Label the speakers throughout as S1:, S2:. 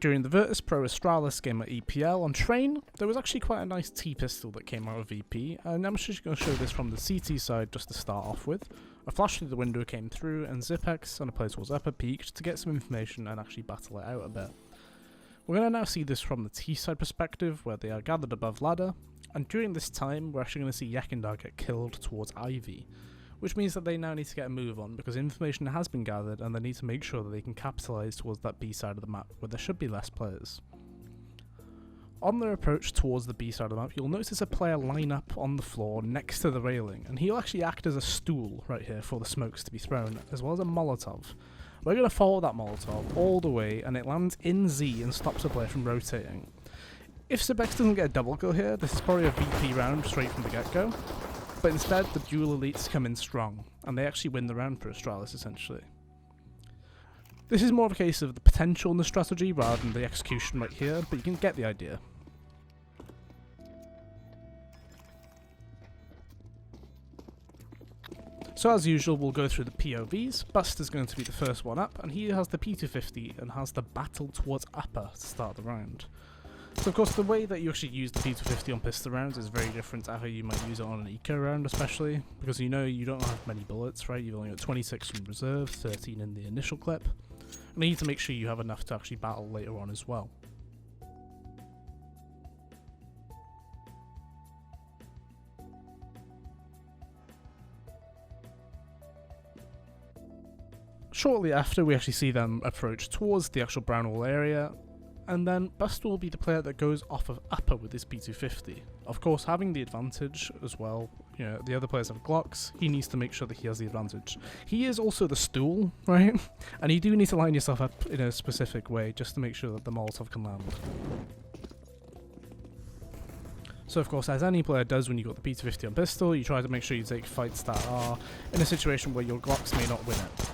S1: During the Virtus Pro Astralis game at EPL on Train, there was actually quite a nice T-pistol that came out of VP, and I'm just going to show this from the CT side just to start off with. A flash through the window came through, and Xyp9x on a play towards upper peaked to get some information and actually battle it out a bit. We're going to now see this from the T side perspective, where they are gathered above ladder, and during this time we're actually going to see Yakindar get killed towards Ivy, which means that they now need to get a move on because information has been gathered and they need to make sure that they can capitalise towards that B side of the map where there should be less players. On their approach towards the B side of the map, you'll notice a player line up on the floor next to the railing, and he'll actually act as a stool right here for the smokes to be thrown, as well as a molotov. We're going to follow that molotov all the way and it lands in Z and stops the player from rotating. If Xyp9x doesn't get a double kill here, this is probably a VP round straight from the get-go. But instead, the dual elites come in strong, and they actually win the round for Astralis, essentially. This is more of a case of the potential and the strategy rather than the execution right here, but you can get the idea. So as usual, we'll go through the POVs. Bust is going to be the first one up, and he has the P250 and has the battle towards upper to start the round. So of course the way that you actually use the P250 on pistol rounds is very different to how you might use it on an eco round, especially because you know you don't have many bullets, right? You've only got 26 from reserve, 13 in the initial clip, and you need to make sure you have enough to actually battle later on as well. Shortly after, we actually see them approach towards the actual brown wall area, and then Bust will be the player that goes off of upper with his P250. Of course, having the advantage as well, you know, the other players have Glocks, he needs to make sure that he has the advantage. He is also the stool, right? And you do need to line yourself up in a specific way just to make sure that the Molotov can land. So of course, as any player does when you've got the P250 on pistol, you try to make sure you take fights that are in a situation where your Glocks may not win it.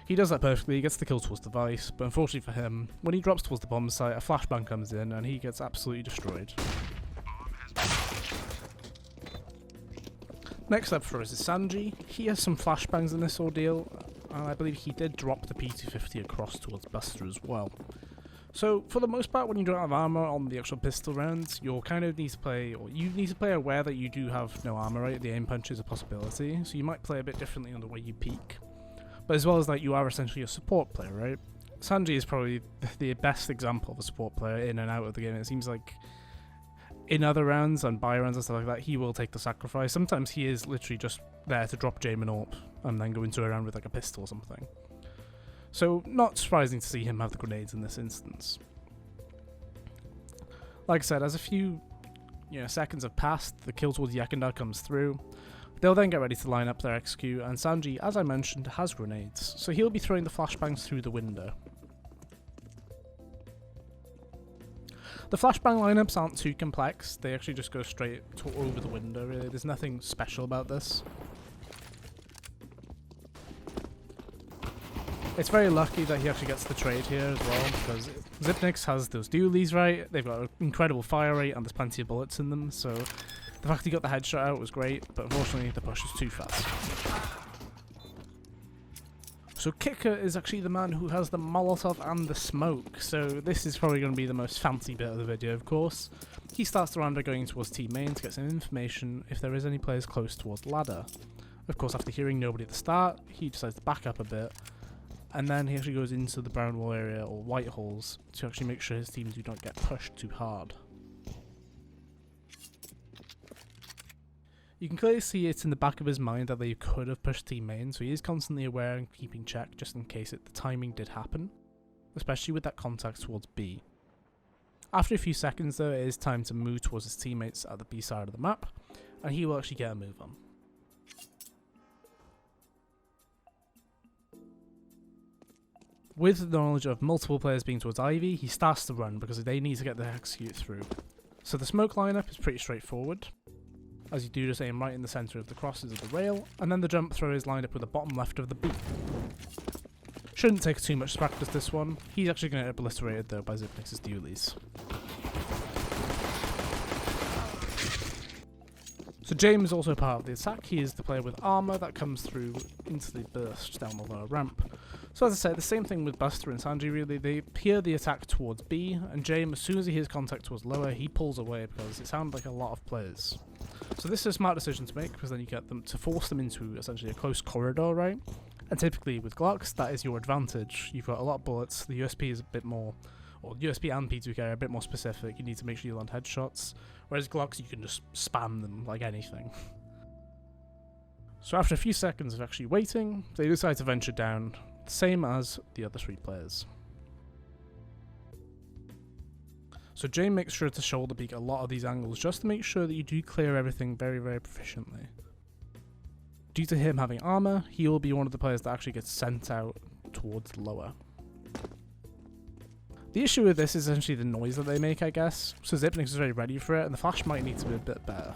S1: He does that perfectly, he gets the kill towards the Vice, but unfortunately for him, when he drops towards the bomb site, a flashbang comes in and he gets absolutely destroyed. Next up for us is SANJI. He has some flashbangs in this ordeal, and I believe he did drop the P250 across towards Buster as well. So for the most part, when you don't have armor on the actual pistol rounds, you'll kind of need to play, or you need to play aware that you do have no armor, right? The aim punch is a possibility, so you might play a bit differently on the way you peek. But as well as that, you are essentially a support player, right? SANJI is probably the best example of a support player in and out of the game. It seems like in other rounds and buy rounds and stuff like that, he will take the sacrifice. Sometimes he is literally just there to drop Jame and AWP and then go into a round with like a pistol or something. So not surprising to see him have the grenades in this instance. Like I said, as a few seconds have passed, the kill towards Yakindar comes through. They'll then get ready to line up their execute, and SANJI, as I mentioned, has grenades, so he'll be throwing the flashbangs through the window. The flashbang lineups aren't too complex, they actually just go straight over the window, really. There's nothing special about this. It's very lucky that he actually gets the trade here as well, because Xyp9x has those dualies, right? They've got an incredible fire rate and there's plenty of bullets in them, so the fact he got the headshot out was great, but unfortunately the push was too fast. So qikert is actually the man who has the Molotov and the smoke, so this is probably going to be the most fancy bit of the video, of course. He starts the round by going towards team main to get some information if there is any players close towards ladder. Of course, after hearing nobody at the start, he decides to back up a bit, and then he actually goes into the brown wall area, or white holes, to actually make sure his team do not get pushed too hard. You can clearly see it's in the back of his mind that they could have pushed team main, so he is constantly aware and keeping check just in case the timing did happen, especially with that contact towards B. After a few seconds though, it is time to move towards his teammates at the B side of the map, and he will actually get a move on. With the knowledge of multiple players being towards Ivy, he starts to run because they need to get the execute through. So the smoke lineup is pretty straightforward, as you do just aim right in the centre of the crosses of the rail, and then the jump throw is lined up with the bottom left of the B. Shouldn't take too much to practice this one. He's actually going to get obliterated though by Xyp9x's dualies. So Jame is also part of the attack. He is the player with armor that comes through into the burst down the lower ramp. So as I said, the same thing with Buster and Sanji really. They hear the attack towards B, and Jame, as soon as he hears contact towards lower, he pulls away because it sounds like a lot of players. So this is a smart decision to make, because then you get them to force them into essentially a close corridor, right? And typically with Glocks, that is your advantage. You've got a lot of bullets, the USP is a bit more, or USP and P2K are a bit more specific. You need to make sure you land headshots, whereas Glocks, you can just spam them like anything. So after a few seconds of actually waiting, they decide to venture down, same as the other 3 players. So Jame makes sure to shoulder peek a lot of these angles just to make sure that you do clear everything very, very proficiently. Due to him having armor, he will be one of the players that actually gets sent out towards lower. The issue with this is essentially the noise that they make, I guess. So Xyp9x is very ready for it, and the flash might need to be a bit better.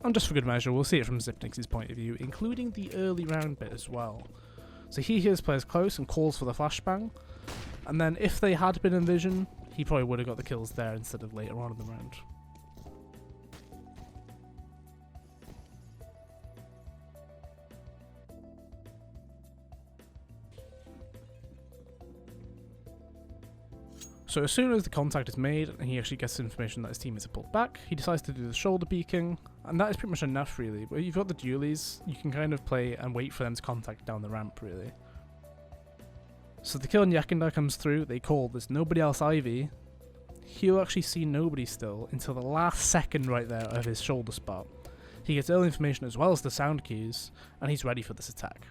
S1: And just for good measure, we'll see it from Xyp9x's point of view, including the early round bit as well. So he hears players close and calls for the flashbang, and then if they had been in vision, he probably would have got the kills there instead of later on in the round. So as soon as the contact is made and he actually gets information that his teammates are pulled back, he decides to do the shoulder peeking, and that is pretty much enough really. But you've got the dualies, you can kind of play and wait for them to contact down the ramp really. So the kill on Yakunda comes through, they call there's nobody else Ivy. He'll actually see nobody still until the last second right there of his shoulder spot. He gets early information as well as the sound cues, and he's ready for this attack.